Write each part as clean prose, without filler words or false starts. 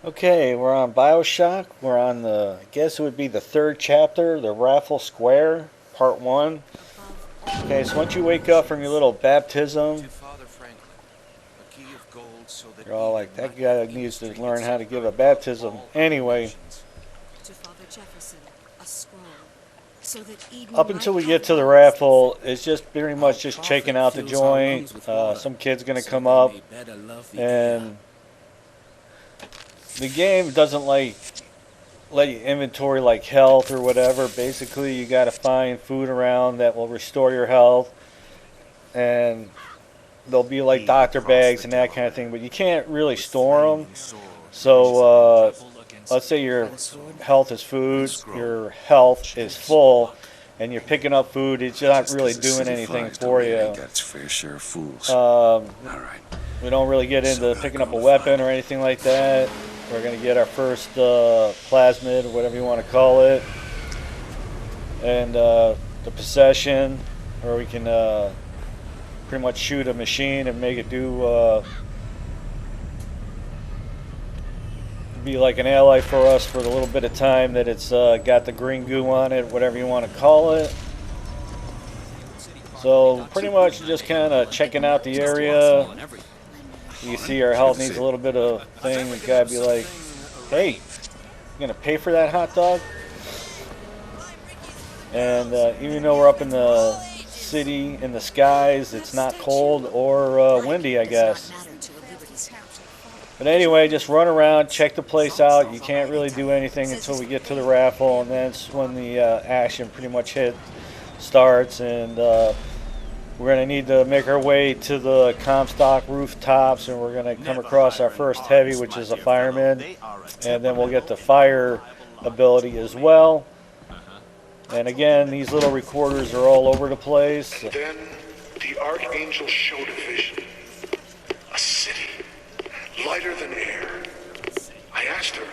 Okay, we're on Bioshock. We're on I guess it would be the third chapter, the Raffle Square, part one. Okay, so once you wake up from your little baptism, To Father Franklin, a key of gold so that you're all Eden like, that might guy have needs to industry learn and how to secure give a above baptism. all other Anyway, nations. To Father Jefferson, a scroll, so that Eden up might until we get have to the lives and raffle, it's just pretty Our much just checking prophet out the fills our joint. lungs with water, Some kid's gonna so come they up, may better love the air. and the game doesn't like let you inventory like health or whatever. Basically, you got to find food around that will restore your health, and there'll be like doctor bags and that kind of thing, but you can't really store them. So let's say your health is food, your health is full, and you're picking up food. It's not really doing anything for you. Got its fair share of fools. Um, All right. we don't really get into picking up a weapon or anything like that. We're gonna get our first plasmid, or whatever you want to call it, and the possession, or we can pretty much shoot a machine and make it do be like an ally for us for the little bit of time that it's got the green goo on it, whatever you want to call it. So pretty much just kind of checking out the area. You see our health needs a little bit of thing. The guy be like, "Hey, you gonna pay for that hot dog?" And even though we're up in the city, in the skies, it's not cold or windy, I guess. But anyway, just run around, check the place out. You can't really do anything until we get to the raffle, and that's when the action pretty much starts. And we're going to need to make our way to the Comstock rooftops, and we're going to come across our first heavy, which is a fireman. And then we'll get the fire ability as well. And again, these little recorders are all over the place. And then the Archangel showed a vision. A city, lighter than air. I asked her,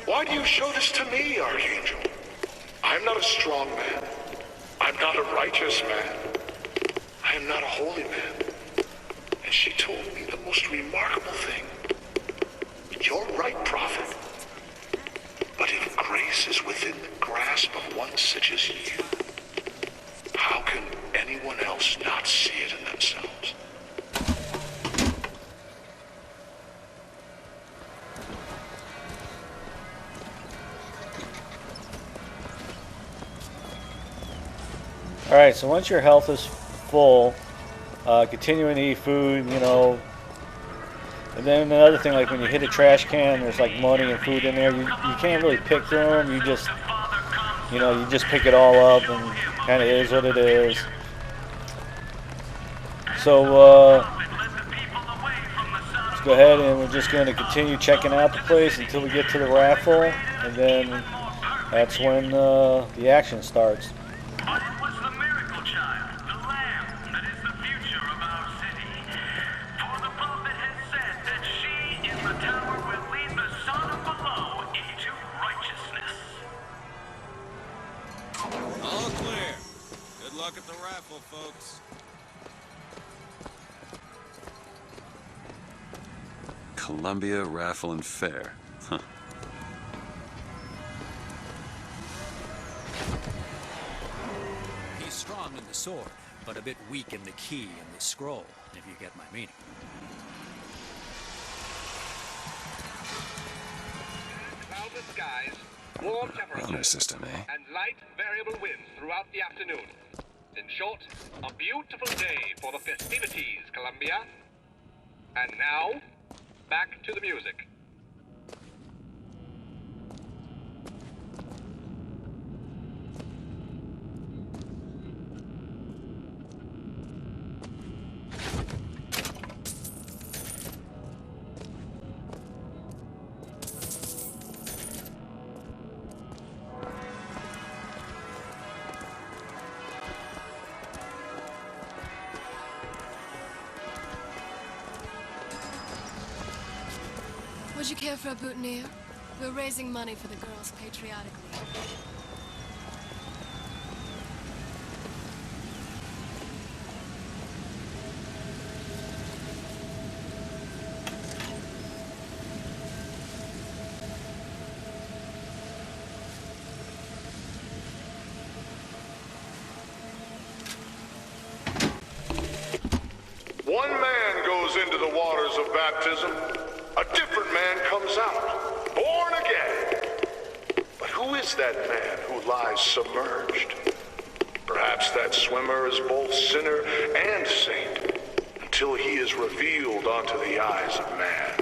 "Why do you show this to me, Archangel? I'm not a strong man. I'm not a righteous man. I am not a holy man." And she told me the most remarkable thing. "You're right, prophet. But if grace is within the grasp of one such as you, how can anyone else not see it in themselves?" Alright, so once your health is full, continuing to eat food, and then another thing, like when you hit a trash can, there's like money and food in there. You can't really pick through them. You just pick it all up, and kind of is what it is. So let's go ahead, and we're just going to continue checking out the place until we get to the raffle, and then that's when the action starts. But it was the miracle child, the lamb, that is the future of our city. For the prophet has said that she in the tower will lead the son of below into righteousness. All clear. Good luck at the raffle, folks. Columbia Raffle and Fair. Huh. He's strong in the sword, but a bit weak in the key and the scroll, if you get my meaning. Cloudless skies, warm temperatures, Honor system, eh? and light variable winds throughout the afternoon. In short, a beautiful day for the festivities, Columbia. And now, back to the music. Would you care for a boutonniere? We're raising money for the Girls' Patriotic League. goes into the waters of baptism, a different man comes out, born again. But who is that man who lies submerged? Perhaps that swimmer is both sinner and saint, until he is revealed onto the eyes of man.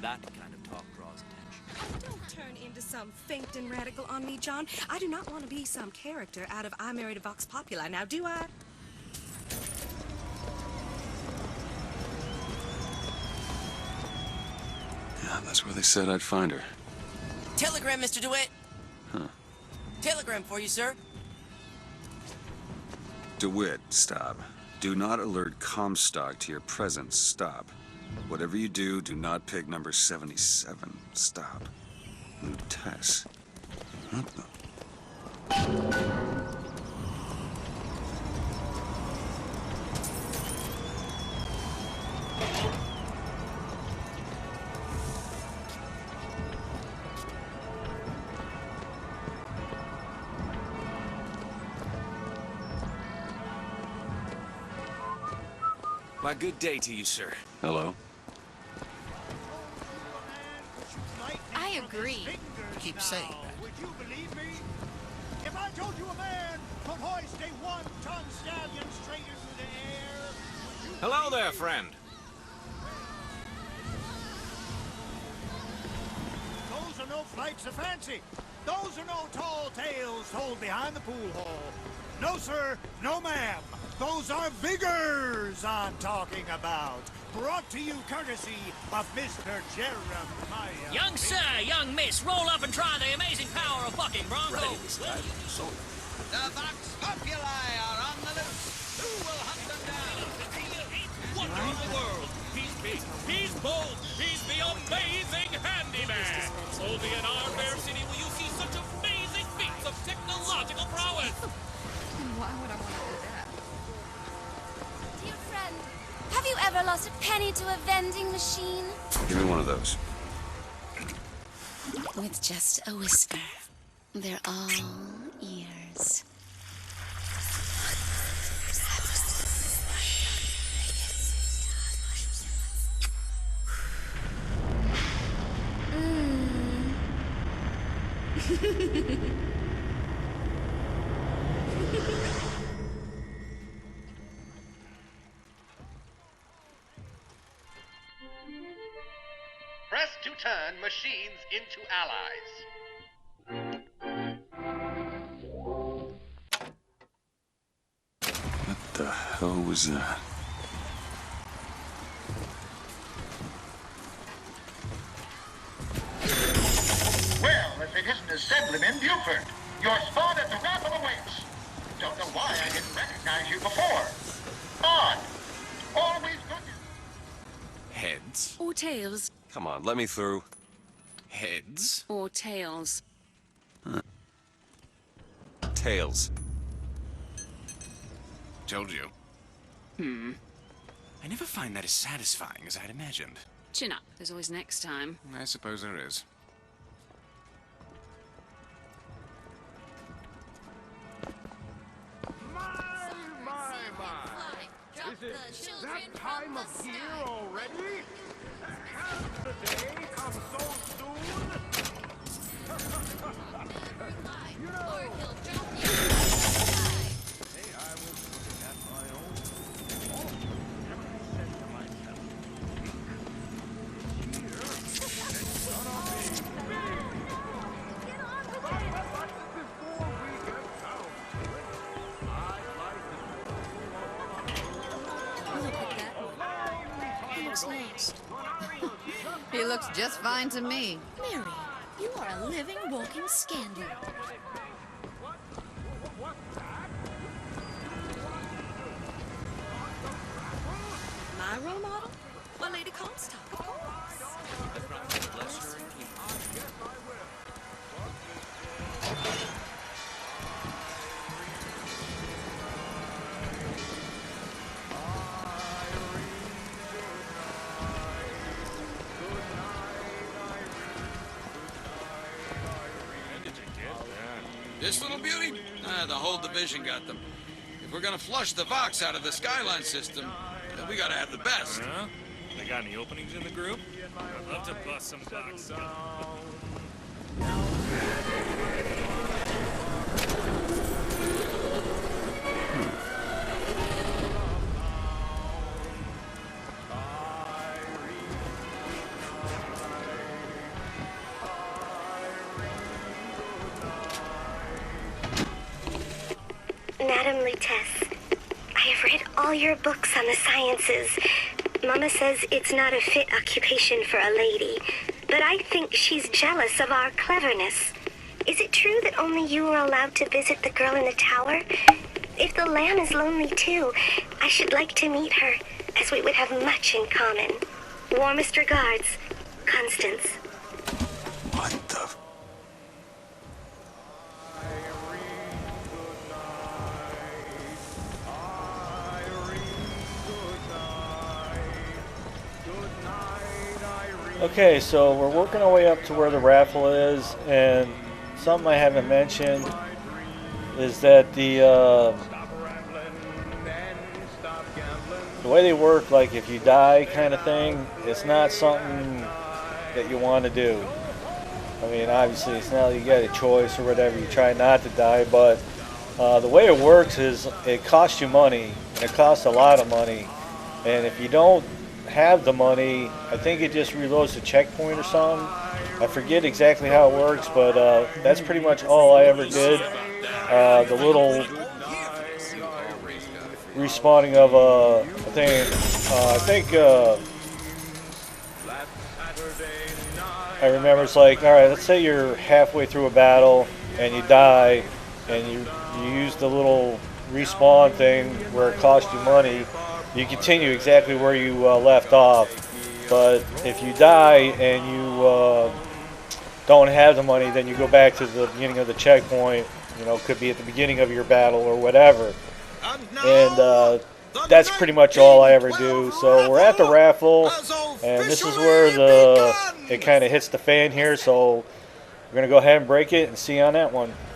That kind of talk draws attention. Don't turn into some faint and radical on me, John. I do not want to be some character out of I Married a Vox Populi, now do I? Yeah, that's where they said I'd find her. Telegram, Mr. DeWitt. Huh. Telegram for you, sir. DeWitt, stop. Do not alert Comstock to your presence. Stop. Whatever you do, do not pick number 77. Stop. New Tess. What the? My good day to you, sir. Hello? I agree. Keep saying that. Would you believe me? If I told you a man could hoist a 1-ton stallion straight into the air, would you Hello believe there, me? friend. Those are no flights of fancy. Those are no tall tales told behind the pool hall. No, sir. No, ma'am. Those are vigors I'm talking about. Brought to you courtesy of Mr. Jeremiah. Young sir, young miss, roll up and try the amazing power of bucking broncos. The Vox Populi are on the loose. Who will hunt them down? Wonder of the world. He's bold. He's the amazing handyman. Only in our fair city will you see such amazing feats of technological prowess. Why would I want to do that? Dear friend, have you ever lost a penny to a vending machine? Give me one of those. With just a whisper. They're all ears. Press to turn machines into allies. What the hell was that? Well, if it isn't Assemblyman Buford, your spot at the Raffle awaits. Don't know why I didn't recognize you before. Odd. Always good. Heads? Or tails. Come on, let me through. Heads? Or tails. Tails. Told you. I never find that as satisfying as I'd imagined. Chin up. There's always next time. I suppose there is. Is it that Time of year already? Has the day come so soon? You know, hey, I was looking at my own. Never said to myself, it's gonna be big. But before we get down to it, I'd like Who's next? He looks just fine to me. Mary, you are a living, walking scandal. Lady Comstock, of course. Bless her and keep her. This little beauty? The whole division got them. If we're gonna flush the Vox out of the Skyline system, then we gotta have the best. Huh? They got any openings in the group? I'd love to bust some Vox up. Madam Lutece, I have read all your books on the sciences. Mama says it's not a fit occupation for a lady, but I think she's jealous of our cleverness. Is it true that only you are allowed to visit the girl in the tower? If the lamb is lonely too, I should like to meet her, as we would have much in common. Warmest regards, Constance. What the? Okay, so we're working our way up to where the raffle is, and something I haven't mentioned is that the way they work, like if you die kind of thing, it's not something that you want to do. I mean, obviously it's not like you get a choice or whatever, you try not to die, but the way it works is it costs you money, and it costs a lot of money, and if you don't have the money, I think it just reloads the checkpoint or something. I forget exactly how it works, but that's pretty much all I ever did. The little respawning of a thing. I remember it's like, all right, let's say you're halfway through a battle and you die, and you use the little respawn thing where it costs you money. You continue exactly where you left off, but if you die and you don't have the money, then you go back to the beginning of the checkpoint. You know, could be at the beginning of your battle or whatever. And that's pretty much all I ever do. So we're at the raffle, and this is where it kind of hits the fan here. So we're gonna go ahead and break it and see you on that one.